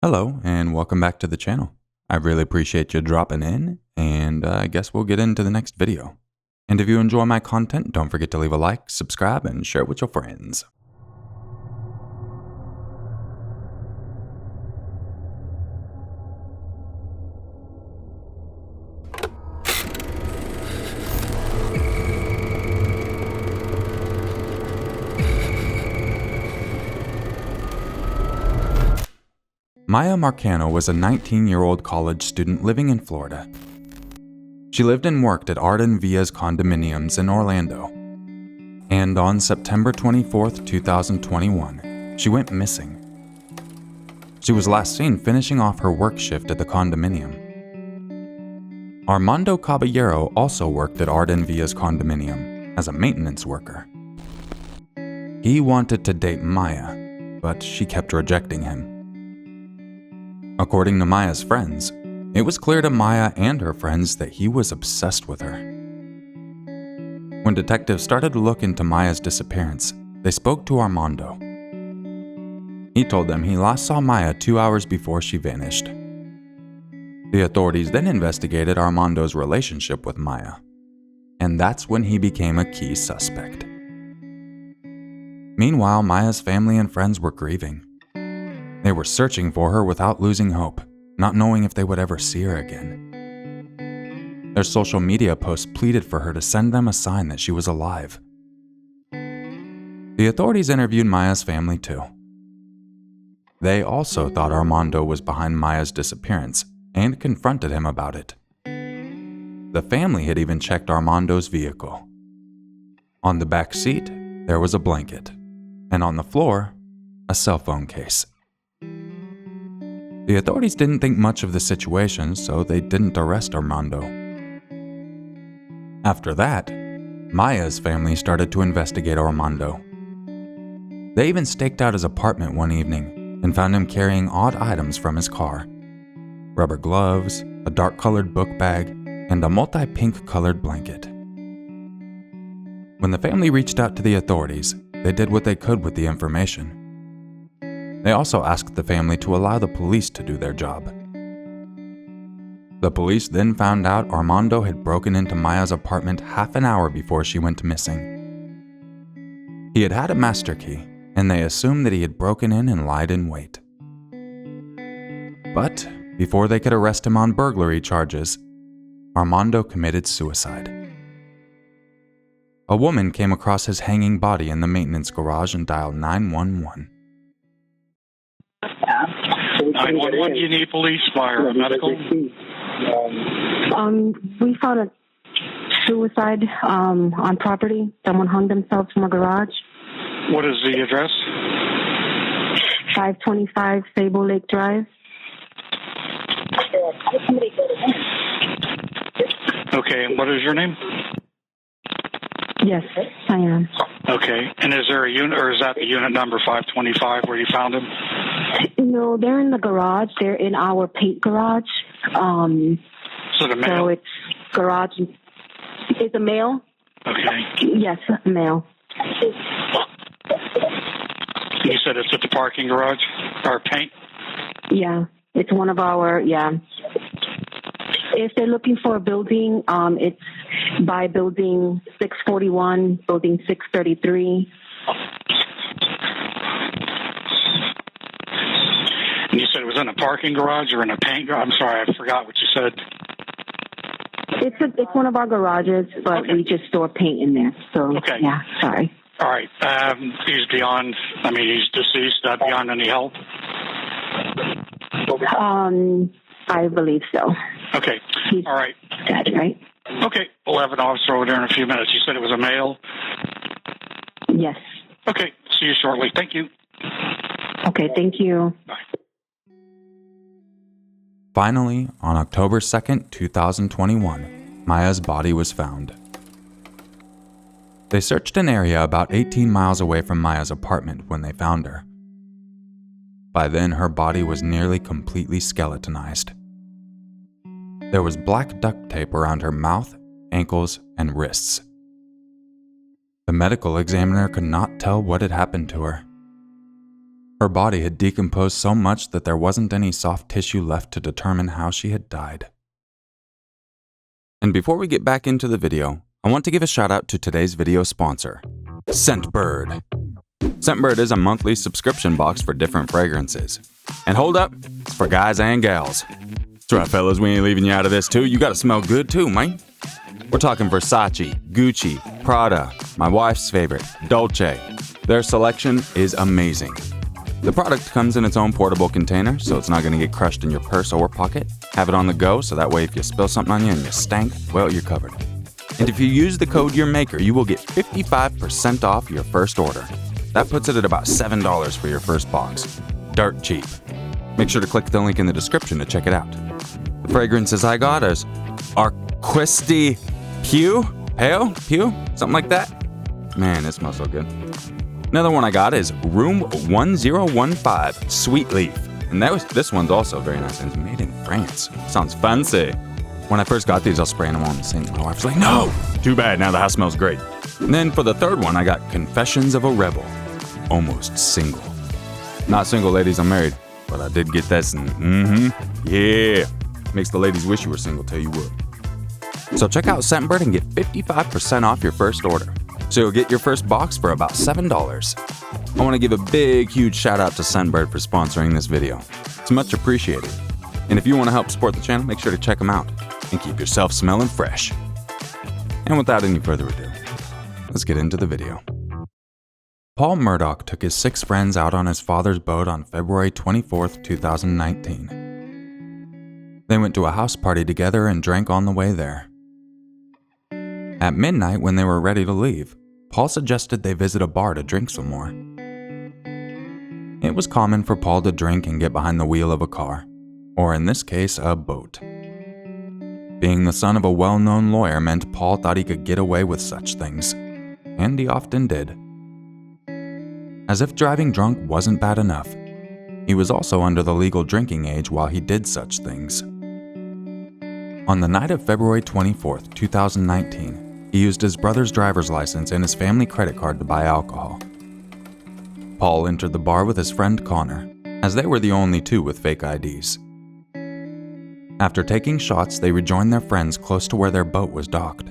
Hello, and welcome back to the channel. I really appreciate you dropping in, and I guess we'll get into the next video. And if you enjoy my content, don't forget to leave a like, subscribe, and share it with your friends. Maya Marcano was a 19-year-old college student living in Florida. She lived and worked at Art and Via's condominiums in Orlando. And on September 24, 2021, she went missing. She was last seen finishing off her work shift at the condominium. Armando Caballero also worked at Art and Via's condominium as a maintenance worker. He wanted to date Maya, but she kept rejecting him. According to Maya's friends, it was clear to Maya and her friends that he was obsessed with her. When detectives started to look into Maya's disappearance, they spoke to Armando. He told them he last saw Maya 2 hours before she vanished. The authorities then investigated Armando's relationship with Maya, and that's when he became a key suspect. Meanwhile, Maya's family and friends were grieving. They were searching for her without losing hope, not knowing if they would ever see her again. Their social media posts pleaded for her to send them a sign that she was alive. The authorities interviewed Maya's family too. They also thought Armando was behind Maya's disappearance and confronted him about it. The family had even checked Armando's vehicle. On the back seat, there was a blanket, and on the floor, a cell phone case. The authorities didn't think much of the situation, so they didn't arrest Armando. After that, Maya's family started to investigate Armando. They even staked out his apartment one evening and found him carrying odd items from his car: rubber gloves, a dark-colored book bag, and a multi-pink colored blanket. When the family reached out to the authorities, they did what they could with the information. They also asked the family to allow the police to do their job. The police then found out Armando had broken into Maya's apartment half an hour before she went missing. He had had a master key, and they assumed that he had broken in and lied in wait. But before they could arrest him on burglary charges, Armando committed suicide. A woman came across his hanging body in the maintenance garage and dialed 911. 911, you need police, fire, medical? We found a suicide on property. Someone hung themselves from a garage. What is the address? 525 Sable Lake Drive. Okay, and what is your name? Yes, I am. Okay, and is there a unit, or is that the unit number 525 where you found him? No, they're in the garage. They're in our paint garage. So the male? So it's garage. It's a male? Okay. Yes, male. You said it's at the parking garage, or paint? Yeah, it's one of our, yeah. If they're looking for a building, it's by building 641, building 633. And you said it was in a parking garage or in a paint garage? I'm sorry, I forgot what you said. It's one of our garages, but okay. We just store paint in there. So, okay. Yeah, sorry. All right. He's deceased, beyond any help? I believe so. Okay. He's all right. dead, right? Okay. We'll have an officer over there in a few minutes. You said it was a male? Yes. Okay. See you shortly. Thank you. Okay, thank you. Bye. Finally, on October 2nd, 2021, Maya's body was found. They searched an area about 18 miles away from Maya's apartment when they found her. By then, her body was nearly completely skeletonized. There was black duct tape around her mouth, ankles, and wrists. The medical examiner could not tell what had happened to her. Her body had decomposed so much that there wasn't any soft tissue left to determine how she had died. And before we get back into the video, I want to give a shout out to today's video sponsor, Scentbird. Scentbird is a monthly subscription box for different fragrances. And hold up, it's for guys and gals. That's right, fellas, we ain't leaving you out of this too. You gotta smell good too, man. We're talking Versace, Gucci, Prada, my wife's favorite, Dolce. Their selection is amazing. The product comes in its own portable container, so it's not going to get crushed in your purse or pocket. Have it on the go, so that way if you spill something on you and you stank, well, you're covered. And if you use the code Urmaker, you will get 55% off your first order. That puts it at about $7 for your first box. Dirt cheap. Make sure to click the link in the description to check it out. The fragrances I got is Arquisti Pew? Something like that. Man, it smells so good. Another one I got is Room 1015 Sweet Leaf. And this one's also very nice, and it's made in France. Sounds fancy. When I first got these, I was spraying them on the sink. My wife's like, no! Too bad, now the house smells great. And then for the third one, I got Confessions of a Rebel. Almost single. Not single, ladies, I'm married. But I did get this, and yeah. Makes the ladies wish you were single, tell you what. So check out Scentbird and get 55% off your first order. So you'll get your first box for about $7. I want to give a big, huge shout out to Scentbird for sponsoring this video. It's much appreciated. And if you want to help support the channel, make sure to check them out and keep yourself smelling fresh. And without any further ado, let's get into the video. Paul Murdaugh took his 6 friends out on his father's boat on February 24th, 2019. They went to a house party together and drank on the way there. At midnight, when they were ready to leave, Paul suggested they visit a bar to drink some more. It was common for Paul to drink and get behind the wheel of a car, or in this case, a boat. Being the son of a well-known lawyer meant Paul thought he could get away with such things, and he often did. As if driving drunk wasn't bad enough, he was also under the legal drinking age while he did such things. On the night of February 24th, 2019, he used his brother's driver's license and his family credit card to buy alcohol. Paul entered the bar with his friend Connor, as they were the only two with fake IDs. After taking shots, they rejoined their friends close to where their boat was docked.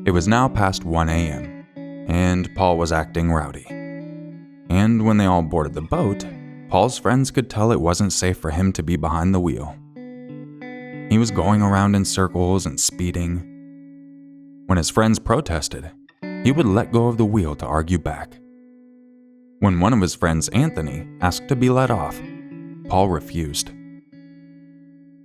It was now past 1 a.m., and Paul was acting rowdy. And when they all boarded the boat, Paul's friends could tell it wasn't safe for him to be behind the wheel. He was going around in circles and speeding. When his friends protested, he would let go of the wheel to argue back. When one of his friends, Anthony, asked to be let off, Paul refused.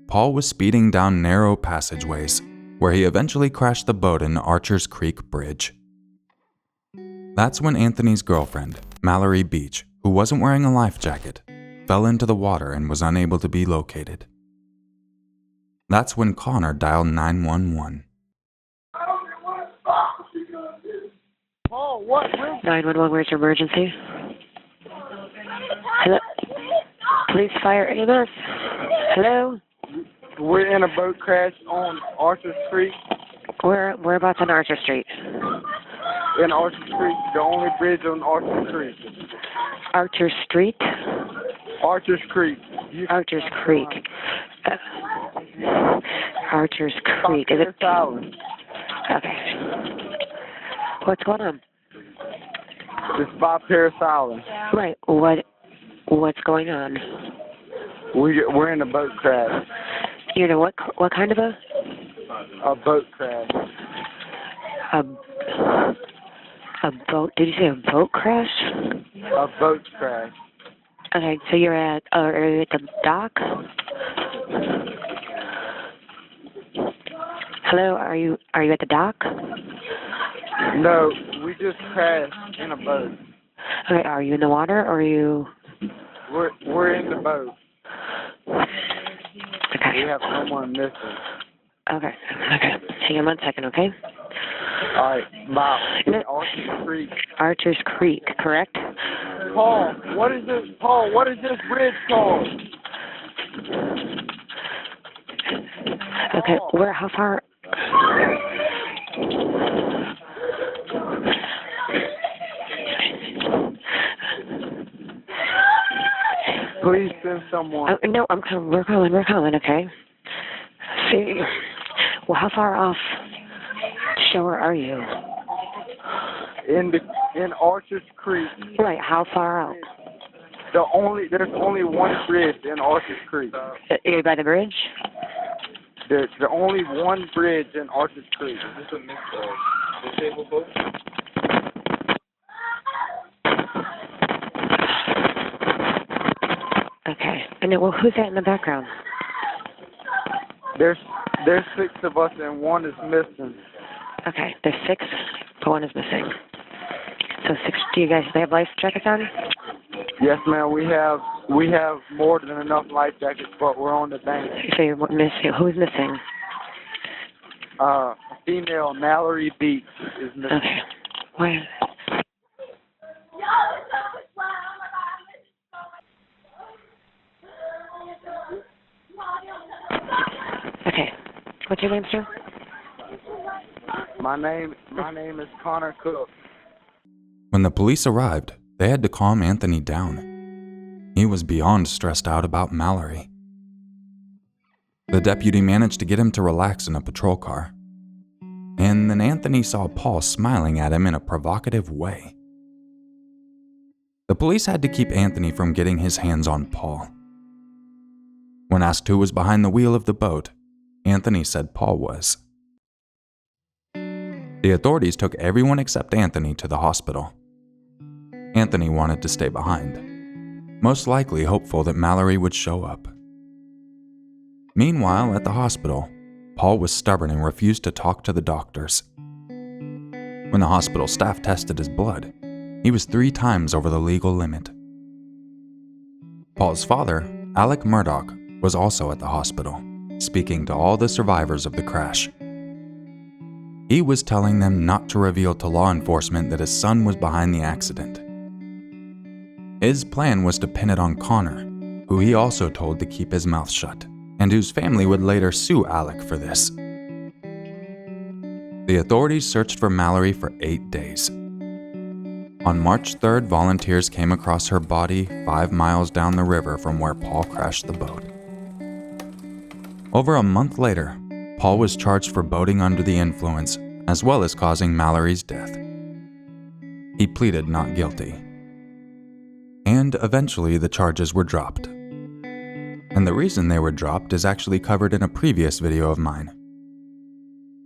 Paul was speeding down narrow passageways, where he eventually crashed the boat in Archer's Creek Bridge. That's when Anthony's girlfriend, Mallory Beach, who wasn't wearing a life jacket, fell into the water and was unable to be located. That's when Connor dialed 911. Oh, what? 911, where's your emergency? Hello? Police, fire, EMS? Hello? We're in a boat crash on Archer Street. Whereabouts on Archer Street? In Archer Street, the only bridge on Archer Street. Archer Street? Archer's Creek. Archer's Creek. Archer's Creek. Is it? Okay. What's going on? It's by Perez Island. Right. What's going on? We're in a boat crash. You know what kind of a boat crash. A boat? Did you say a boat crash? A boat crash. Okay, so you're at the dock? Hello, are you at the dock? No, we just crashed in a boat. Okay, are you in the water or are you? We're in the boat. Okay. We have someone missing. Okay. Hang on 1 second, okay? All right, Bob. Archer's Creek. Archer's Creek, correct? Paul, what is this? Paul, what is this bridge called? Okay, how far? Please send someone. No, we're calling, okay? See, well, how far off shore are you? In Archer's Creek. Right, how far out? There's only one bridge in Archer's Creek. You're by the bridge? There's only one bridge in Archer's Creek. Is this a mix of disabled boat? Okay. And then, well, who's that in the background? There's 6 of us and one is missing. Okay, there's 6, but 1 is missing. So 6. Do you guys have life jackets on? Yes, ma'am. We have more than enough life jackets, but we're on the bank. So you're missing. Who's missing? Female MALORY Beats is missing. Okay. Where? Okay. What's your name, sir? My name is Connor Cook. When the police arrived, they had to calm Anthony down. He was beyond stressed out about Mallory. The deputy managed to get him to relax in a patrol car. And then Anthony saw Paul smiling at him in a provocative way. The police had to keep Anthony from getting his hands on Paul. When asked who was behind the wheel of the boat, Anthony said Paul was. The authorities took everyone except Anthony to the hospital. Anthony wanted to stay behind, most likely hopeful that Mallory would show up. Meanwhile, at the hospital, Paul was stubborn and refused to talk to the doctors. When the hospital staff tested his blood, he was 3 times over the legal limit. Paul's father, Alex Murdaugh, was also at the hospital, speaking to all the survivors of the crash. He was telling them not to reveal to law enforcement that his son was behind the accident. His plan was to pin it on Connor, who he also told to keep his mouth shut, and whose family would later sue Alec for this. The authorities searched for Mallory for 8 days. On March 3rd, volunteers came across her body 5 miles down the river from where Paul crashed the boat. Over a month later, Paul was charged for boating under the influence, as well as causing Mallory's death. He pleaded not guilty. And eventually the charges were dropped. And the reason they were dropped is actually covered in a previous video of mine.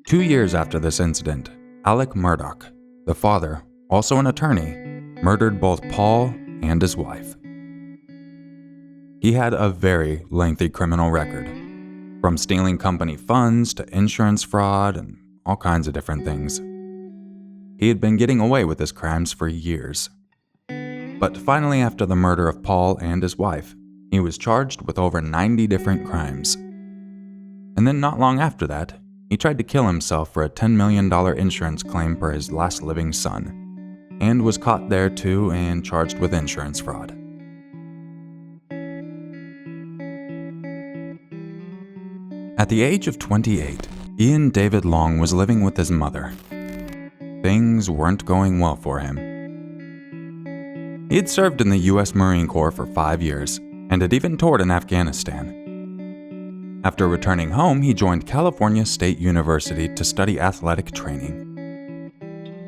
2 years after this incident, Alex Murdaugh, the father, also an attorney, murdered both Paul and his wife. He had a very lengthy criminal record, from stealing company funds to insurance fraud and all kinds of different things. He had been getting away with his crimes for years. But finally, after the murder of Paul and his wife, he was charged with over 90 different crimes. And then not long after that, he tried to kill himself for a $10 million insurance claim for his last living son, and was caught there too and charged with insurance fraud. At the age of 28, Ian David Long was living with his mother. Things weren't going well for him. He had served in the U.S. Marine Corps for 5 years and had even toured in Afghanistan. After returning home, he joined California State University to study athletic training.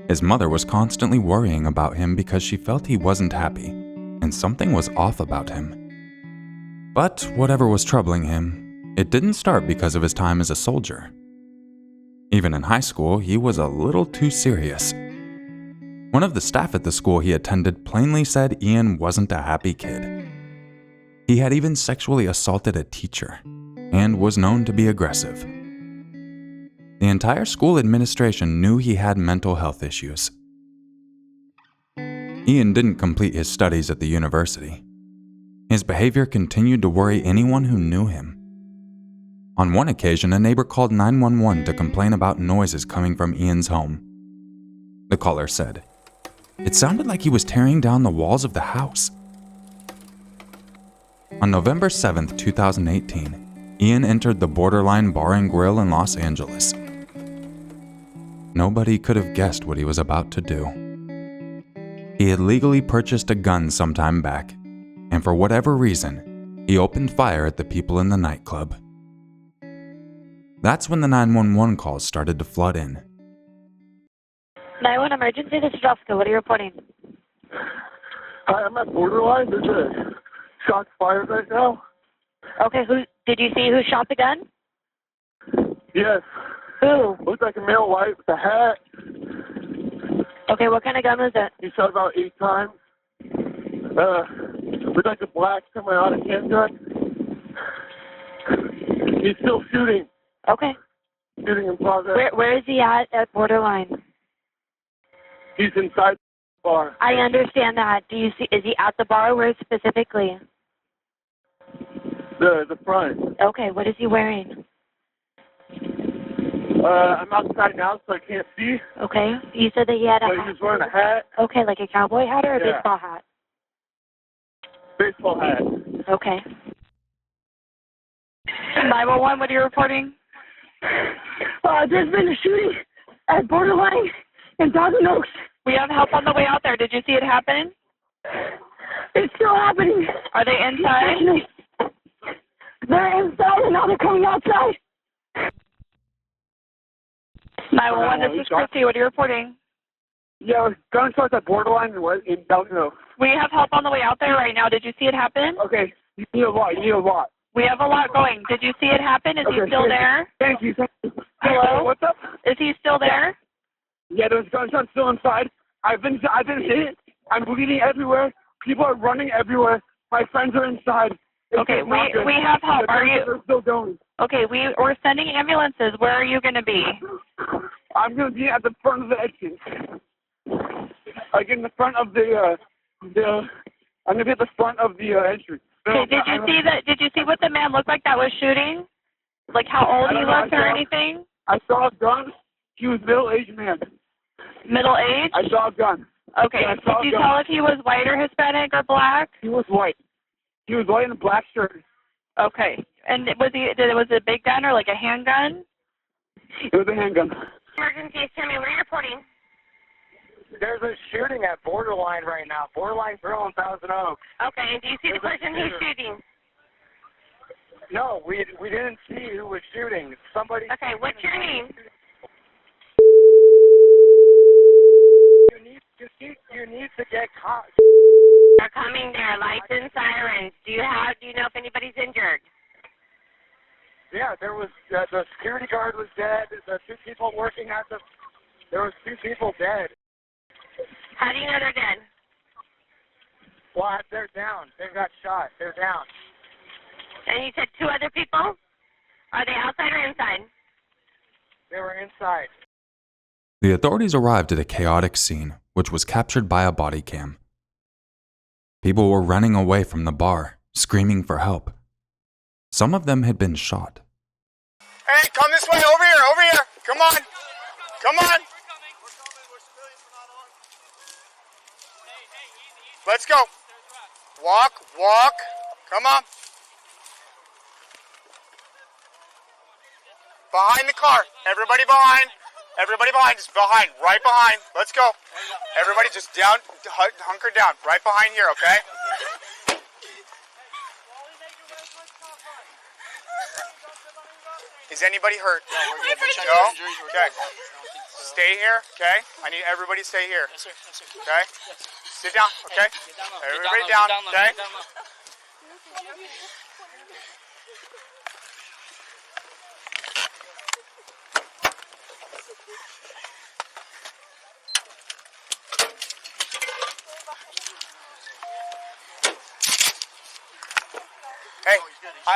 His mother was constantly worrying about him because she felt he wasn't happy, and something was off about him. But whatever was troubling him, it didn't start because of his time as a soldier. Even in high school, he was a little too serious. One of the staff at the school he attended plainly said Ian wasn't a happy kid. He had even sexually assaulted a teacher, and was known to be aggressive. The entire school administration knew he had mental health issues. Ian didn't complete his studies at the university. His behavior continued to worry anyone who knew him. On one occasion, a neighbor called 911 to complain about noises coming from Ian's home. The caller said, "It sounded like he was tearing down the walls of the house." On November 7, 2018, Ian entered the Borderline Bar and Grill in Los Angeles. Nobody could have guessed what he was about to do. He had legally purchased a gun some time back, and for whatever reason, he opened fire at the people in the nightclub. That's when the 911 calls started to flood in. 911 emergency, this is Jessica. What are you reporting? Hi, I'm at Borderline. There's a shots fired right now. Okay, did you see who shot the gun? Yes. Who? Looked like a male white with a hat. Okay, what kind of gun was it? He shot about 8 times. Looked like a black semi-automatic handgun. He's still shooting. Okay. Shooting in progress. Where is he at Borderline? He's inside the bar. I understand that. Is he at the bar? Where specifically? The front. Okay, what is he wearing? I'm outside now, so I can't see. Okay. You said that he had a But hat. he was wearing a hat. Okay, like a cowboy hat or a Yeah. baseball hat? Baseball hat. Okay. 911, what are you reporting? There's been a shooting at Borderline in Thousand Oaks. We have help on the way out there. Did you see it happen? It's still happening. Are they inside? They're inside and now they're coming outside. 911, this is Christy. What are you reporting? Yeah, gunshots at Borderline in Thousand Oaks. We have help on the way out there right now. Did you see it happen? Okay, you need a lot. We have a lot going. Did you see it happen? Is he still there? Thank you. Hello? What's up? Is he still there? Yeah, there's gunshots still inside. I've been hit. I'm bleeding everywhere. People are running everywhere. My friends are inside. Okay, we have help. Are you? They're still going. Okay, we're sending ambulances. Where are you going to be? I'm gonna be at the front of the exit. Like in the front of I'm gonna be at the front of the entry. Okay, did you see what the man looked like that was shooting? Like how old he looked or anything? I saw a gun. He was middle-aged man. Middle age? I saw a gun. Okay. Did you tell if he was white or Hispanic or black? He was white. He was white in a black shirt. Okay. And was it a big gun or like a handgun? It was a handgun. Emergency, Timmy, what are you reporting? There's a shooting at Borderline right now. Borderline Grill in Thousand Oaks. Okay, do you see the person who's shooting? No, we didn't see who was shooting. Somebody. Okay, what's your name? You need to get caught. They're coming there, lights and sirens. Do you know if anybody's injured? Yeah, there was the security guard was dead. The 2 people working at there was 2 people dead. How do you know they're dead? Well, they're down. They got shot. They're down. And you said 2 other people? Are they outside or inside? They were inside. The authorities arrived at a chaotic scene, which was captured by a body cam. People were running away from the bar, screaming for help. Some of them had been shot. Hey, come this way, over here, come on, let's go, walk, come on, behind the car, everybody behind, just behind, right behind, let's go, everybody just down, hunker down, right behind here, okay? Is anybody hurt? No? Okay. Stay here, okay? I need everybody to stay here. Okay? Sit down, okay? Everybody down, okay?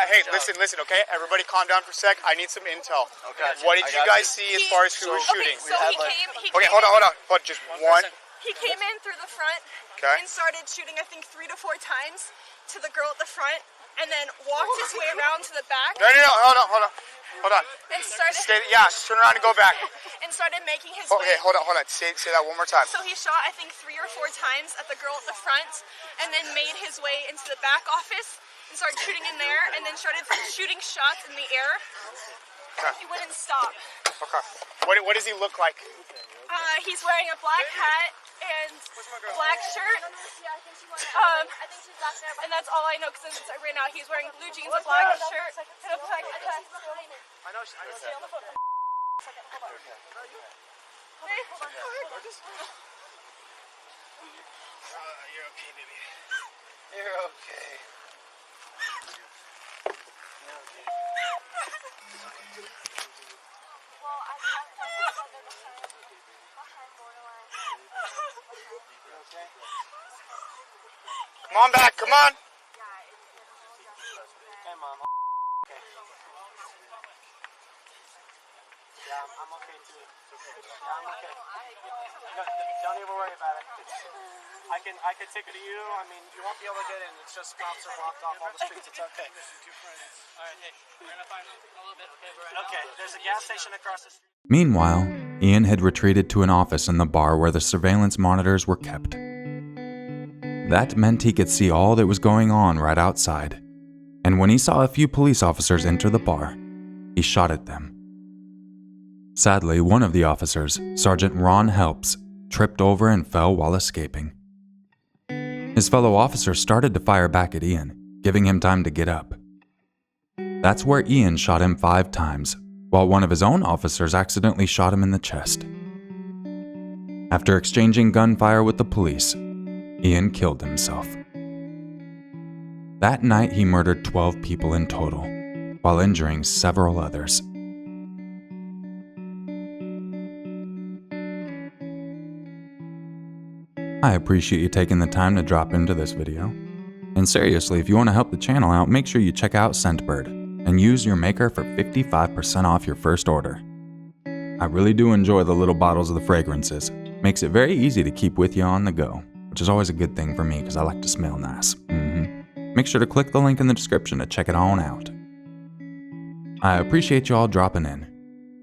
Hey, listen, okay? Everybody calm down for a sec. I need some intel. Okay. What did you guys see as far as who was shooting? Okay, hold on. Just one. He came in through the front and started shooting, I think, 3 to 4 times to the girl at the front, and then walked his way around to the back. No, hold on. And started... turn around and go back. And started making his way... Okay, hold on. Say that one more time. So he shot, I think, 3 or 4 times at the girl at the front, and then made his way into the back office, and started shooting in there, and then started shooting shots in the air. Okay. He wouldn't stop. Okay. What does he look like? He's wearing a black hat and black shirt. And that's all I know because right now he's wearing blue jeans, a black shirt, and a black hat. I know she on the phone. You're okay, baby. You're okay. Well, I passed my brother behind borderline. Come on back, come on. Okay, Mom. Okay. Yeah, I'm okay too. Yeah, I'm okay. Don't even worry about it. I can take her to you. I mean, you won't be able to get in. It's just cops are blocked off all the streets. It's okay. Alright, hey, we're gonna find them in a little bit. Okay, there's a gas station across the street. Meanwhile, Ian had retreated to an office in the bar where the surveillance monitors were kept. That meant he could see all that was going on right outside. And when he saw a few police officers enter the bar, he shot at them. Sadly, one of the officers, Sergeant Ron Helps, tripped over and fell while escaping. His fellow officers started to fire back at Ian, giving him time to get up. That's where Ian shot him 5 times, while one of his own officers accidentally shot him in the chest. After exchanging gunfire with the police, Ian killed himself. That night, he murdered 12 people in total, while injuring several others. I appreciate you taking the time to drop into this video. And seriously, if you want to help the channel out, make sure you check out Scentbird and use your maker for 55% off your first order. I really do enjoy the little bottles of the fragrances. Makes it very easy to keep with you on the go, which is always a good thing for me because I like to smell nice. Make sure to click the link in the description to check it on out. I appreciate you all dropping in.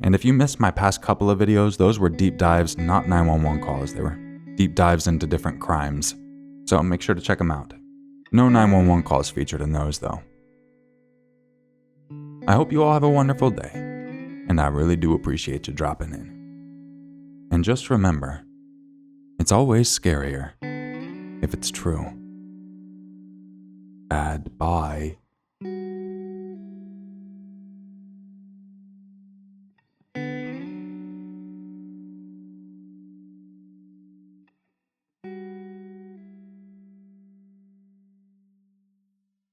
And if you missed my past couple of videos, those were deep dives, not 911 calls. They were deep dives into different crimes. So make sure to check them out. No 911 calls featured in those though. I hope you all have a wonderful day. And I really do appreciate you dropping in. And just remember, it's always scarier if it's true. Bye.